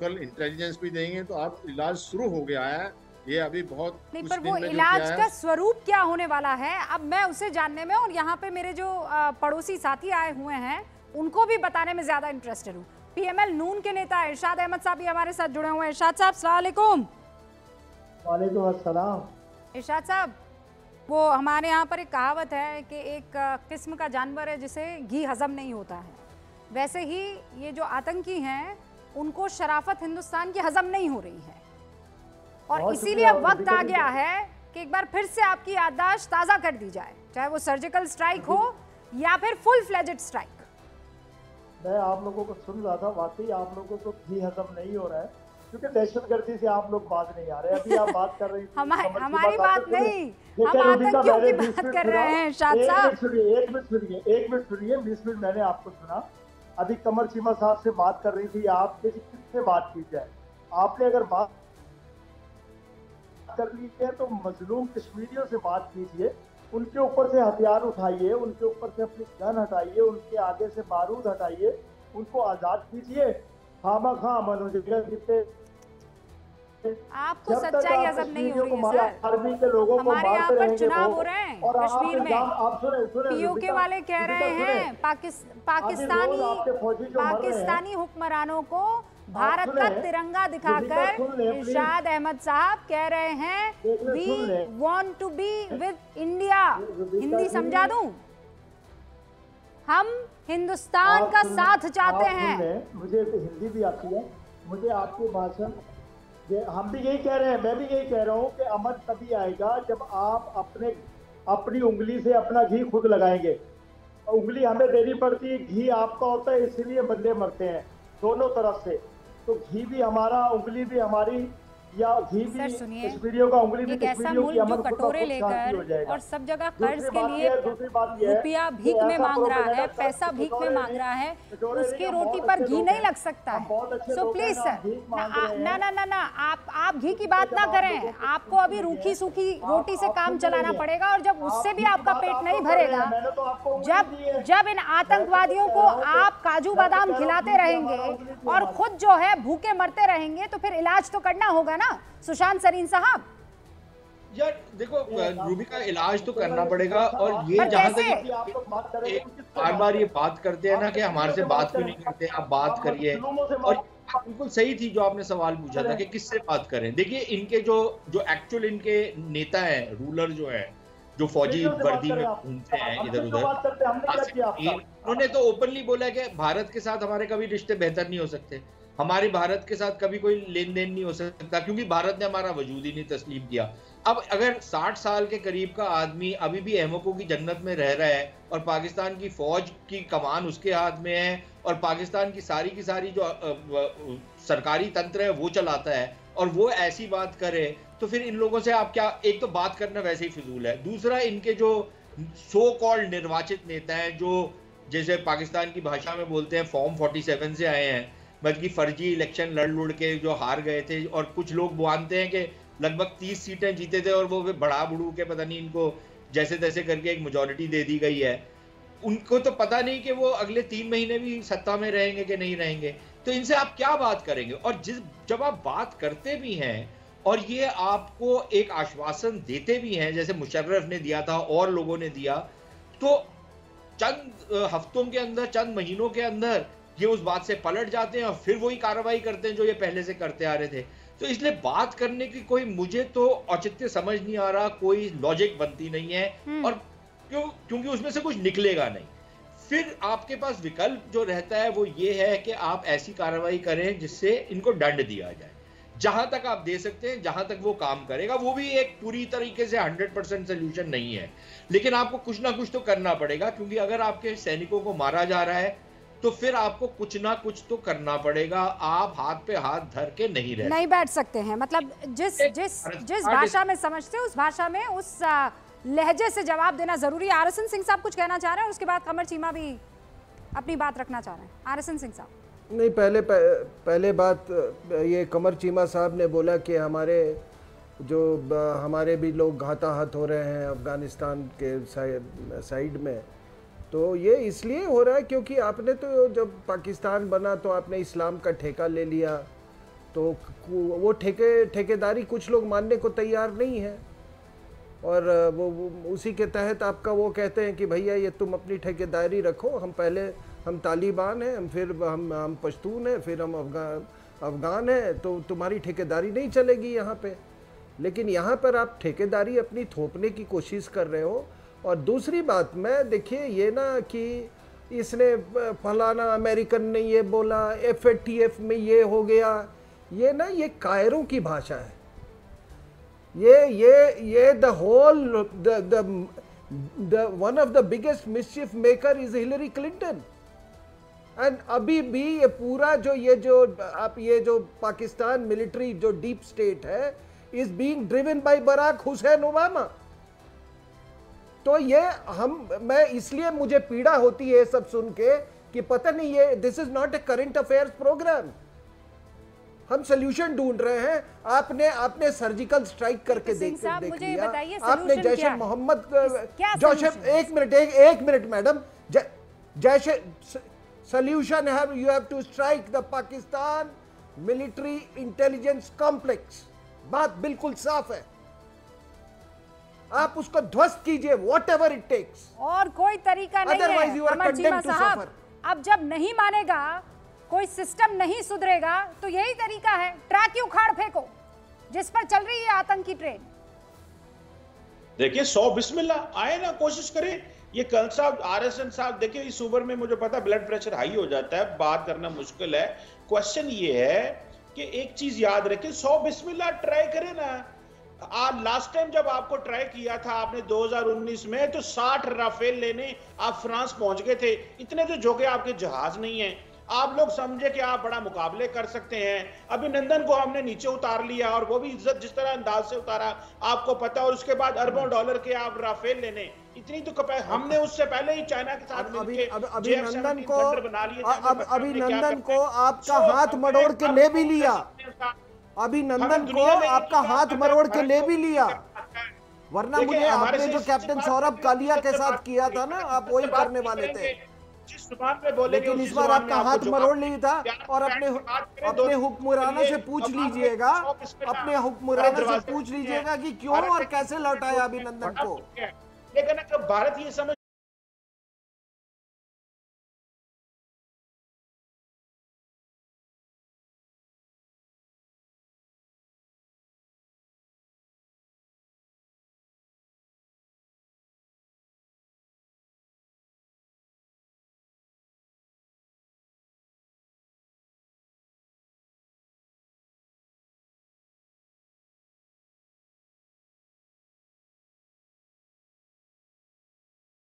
Local intelligence भी देंगे तो आप इलाज शुरू हो गया है। ये अभी बहुत नहीं, कुछ पर वो दिन में जो इलाज किया है। का स्वरूप क्या होने वाला है अब मैं उसे जानने में, और यहाँ पे मेरे जो पड़ोसी साथी आए हुए हैं उनको भी बताने में ज्यादा इंटरेस्टेड हूँ। पीएमएल नून के नेता इरशाद अहमद साहब भी हमारे साथ जुड़े हुए हैं। इरशाद साहब, अस्सलाम वालेकुम। वालेकुम अस्सलाम। इरशाद साहब, वो हमारे यहाँ पर एक कहावत है कि एक किस्म का जानवर है जिसे घी हजम नहीं होता है, वैसे ही ये जो आतंकी हैं उनको शराफत हिंदुस्तान की हजम नहीं हो रही है, और इसीलिए अब वक्त आ गया है कि एक बार फिर से आपकी याददाश्त ताज़ा कर दी जाए, चाहे वो सर्जिकल स्ट्राइक हो या फिर फुल फ्लेजेड स्ट्राइक। मैं आप लोगों को सुन रहा था, वाकई आप लोगों को घी हजम नहीं हो रहा है, क्योंकि दहशतगर्दी से आप लोग बात नहीं आ रहे। अभी आप बात कर रही थी हमारी बात नहीं, हम आतंकियों की बात कर रहे हैं। शाद साहब एक मिनट सुनिए, 20 मिनट मैंने आपको सुना। अभी कमर चीमा साहब से बात कर रही थी, आपसे किससे बात की जाए? आपने अगर बात कर ली है तो मजलूम कश्मीरियों से बात कीजिए, उनके ऊपर से हथियार उठाइए, उनके ऊपर से अपनी गन हटाइए, उनके आगे से बारूद हटाइए, उनको आजाद कीजिए। खामा खा अमन हो जाएगा। जितने आपको सच्चाई हजम नहीं हो रही है सर। आर्मी के लोगों को हमारे यहाँ मारते पर चुनाव हो रहे हैं कश्मीर में, आप सुने पीओके वाले कह रहे हैं पाकिस्तानी हुक्मरानों को भारत का तिरंगा दिखाकर इरशाद अहमद साहब कह रहे हैं we want to be with India. Hindi समझा दूं, हम हिंदुस्तान का साथ चाहते हैं। मुझे हिंदी भी आती है, मुझे आपकी भाषा, हम भी यही कह रहे हैं, मैं भी यही कह रहा हूँ कि अमन तभी आएगा जब आप अपनी उंगली से अपना घी खुद लगाएंगे। उंगली हमें देनी पड़ती है, घी आपका होता है, इसीलिए बंदे मरते हैं दोनों तरफ से। तो घी भी हमारा, उंगली भी हमारी, या घी भी कश्मीरियों का, उंगली भी कश्मीरियों की। जो कटोरे लेकर और सब जगह कर्ज के लिए रुपया भीख में मांग रहा है, पैसा भीख में मांग रहा है, उसकी रोटी पर घी नहीं लग सकता है। सो प्लीज सर, ना ना ना ना, आप घी की बात ना करें। आपको अभी रूखी सूखी रोटी से काम चलाना पड़ेगा, और जब उससे भी आपका पेट नहीं भरेगा, जब इन आतंकवादियों को आप काजू बादाम खिलाते रहेंगे और खुद जो है भूखे मरते रहेंगे, तो फिर इलाज तो करना होगा ना सुशांत सरीन साहब। यार देखो रूबी का इलाज तो करना पड़ेगा, और ये जहां तक बार बार ये बात करते हैं ना कि हमारे से बात क्यों नहीं करते, आप बात करिए। और बिल्कुल सही थी जो आपने सवाल पूछा था कि किससे बात करें। देखिए इनके जो एक्चुअल इनके नेता हैं, रूलर जो है, जो फौजी वर्दी में घूमते हैं इधर उधर, उन्होंने तो ओपनली बोला कि भारत के साथ हमारे कभी रिश्ते बेहतर नहीं हो सकते, हमारे भारत के साथ कभी कोई लेन देन नहीं हो सकता, क्योंकि भारत ने हमारा वजूद ही नहीं तस्लीम किया। अब अगर 60 साल के करीब का आदमी अभी भी अहमकों की जन्नत में रह रहा है, और पाकिस्तान की फौज की कमान उसके हाथ में है, और पाकिस्तान की सारी जो सरकारी तंत्र है वो चलाता है, और वो ऐसी बात करे, तो फिर इन लोगों से आप क्या, एक तो बात करना वैसे ही फिजूल है, दूसरा इनके जो सो कॉल्ड निर्वाचित नेता हैं, जो जैसे पाकिस्तान की भाषा में बोलते हैं फॉर्म 47 से आए हैं, बल्कि फर्जी इलेक्शन लड़ के जो हार गए थे, और कुछ लोग मानते हैं कि लगभग 30 सीटें जीते थे, और वो बढ़ा बढ़ू के पता नहीं इनको जैसे तैसे करके एक मेजॉरिटी दे दी गई है। उनको तो पता नहीं कि वो अगले 3 महीने भी सत्ता में रहेंगे कि नहीं रहेंगे, तो इनसे आप क्या बात करेंगे। और जब आप बात करते भी हैं और ये आपको एक आश्वासन देते भी हैं, जैसे मुशर्रफ ने दिया था और लोगों ने दिया, तो चंद हफ्तों के अंदर, चंद महीनों के अंदर ये उस बात से पलट जाते हैं और फिर वही कार्रवाई करते हैं जो ये पहले से करते आ रहे थे। तो इसलिए बात करने की कोई, मुझे तो औचित्य समझ नहीं आ रहा, कोई लॉजिक बनती नहीं है, और क्योंकि उसमें से कुछ निकलेगा नहीं। फिर आपके पास विकल्प जो रहता है वो ये है कि आप ऐसी कार्रवाई करें जिससे इनको दंड दिया जाए, जहां तक आप दे सकते हैं, जहां तक वो काम करेगा। वो भी एक पूरी तरीके से 100% सोल्यूशन नहीं है, लेकिन आपको कुछ ना कुछ तो करना पड़ेगा, क्योंकि अगर आपके सैनिकों को मारा जा रहा है तो फिर आपको कुछ ना कुछ तो करना पड़ेगा। आप हाथ पे हाथ धर के नहीं बैठ सकते हैं। मतलब जिस भाषा में समझते हैं उस भाषा में, उस लहजे से जवाब देना जरूरी है। आरएसएन सिंह साहब कुछ कहना चाह रहे हैं, उसके बाद कमर चीमा भी अपनी बात रखना चाह रहे हैं। आरएसएन सिंह साहब। नहीं, पहले बात ये कमर चीमा साहब ने बोला कि हमारे भी लोग घाताहत हो रहे हैं अफगानिस्तान के साइड में। तो ये इसलिए हो रहा है क्योंकि आपने तो जब पाकिस्तान बना तो आपने इस्लाम का ठेका ले लिया, तो वो ठेकेदारी कुछ लोग मानने को तैयार नहीं है, और वो उसी के तहत आपका वो कहते हैं कि भैया ये तुम अपनी ठेकेदारी रखो, हम तालिबान हैं, फिर हम पश्तून हैं, फिर हम अफगान हैं, तो तुम्हारी ठेकेदारी नहीं चलेगी यहाँ पे। लेकिन यहाँ पर आप ठेकेदारी अपनी थोपने की कोशिश कर रहे हो। और दूसरी बात में देखिए ये ना कि इसने फलाना अमेरिकन ने ये बोला, FATF में ये हो गया, ये ना ये कायरों की भाषा है। ये the whole the one of the biggest mischief maker is Hillary Clinton. And अभी भी ये पूरा जो पाकिस्तान मिलिट्री जो डीप स्टेट है is being driven by Barack Hussein Obama. तो ये मैं इसलिए मुझे पीड़ा होती है सब सुन के कि पता नहीं ये this is not a current affairs programme. हम सोल्यूशन ढूंढ रहे हैं। आपने सर्जिकल स्ट्राइक करके देख लिया। आपने जैश मोहम्मद एक minute madam, Jaish solution you have to strike the Pakistan military intelligence complex। बात बिल्कुल साफ है, आप उसको ध्वस्त कीजिए whatever it takes। और कोई तरीका नहीं है अमर चीमा साहब। अब जब नहीं मानेगा, कोई सिस्टम नहीं सुधरेगा, तो यही तरीका है, ट्रैक ही उखाड़ फेंको जिस पर चल रही है आतंकी ट्रेन। देखिए 100 बिस्मिल्लाह आए ना, कोशिश करें। ये कल साहब RSN साहब, देखिए इस ओवर में मुझे पता ब्लड प्रेशर हाई हो जाता है, बात करना मुश्किल है। क्वेश्चन ये है कि एक चीज याद रखें, 100 बिस्मिल्लाह ट्राई करें ना। लास्ट टाइम जब आपको ट्राई किया था आपने 2019 में, तो 60 राफेल लेने आप फ्रांस पहुंच गए थे। इतने तो जोगे आपके जहाज नहीं है। आप लोग समझे कि आप बड़ा मुकाबले कर सकते हैं। अभिनंदन को हमने नीचे उतार लिया, और वो भी इज्जत जिस तरह अंदाज से उतारा आपको पता। और उसके बाद अरबों डॉलर के आप राफेल लेने, इतनी तो हमने उससे पहले ही चाइना के साथ अभिनंदन को आपका हाथ मरोड़ के ले भी लिया। अभिनंदन को आपका हाथ मरोड़ के ले भी लिया, वरना मुझे आपने जो कैप्टन सौरभ कालिया के साथ किया था ना, आप वही करने वाले थे। लेकिन इस बार आपका हाथ मरोड़ नहीं था। और अपने हुक्मरानों से पूछ लीजिएगा, कि क्यों और कैसे लौटाया अभिनंदन को। लेकिन अगर भारत ये समझ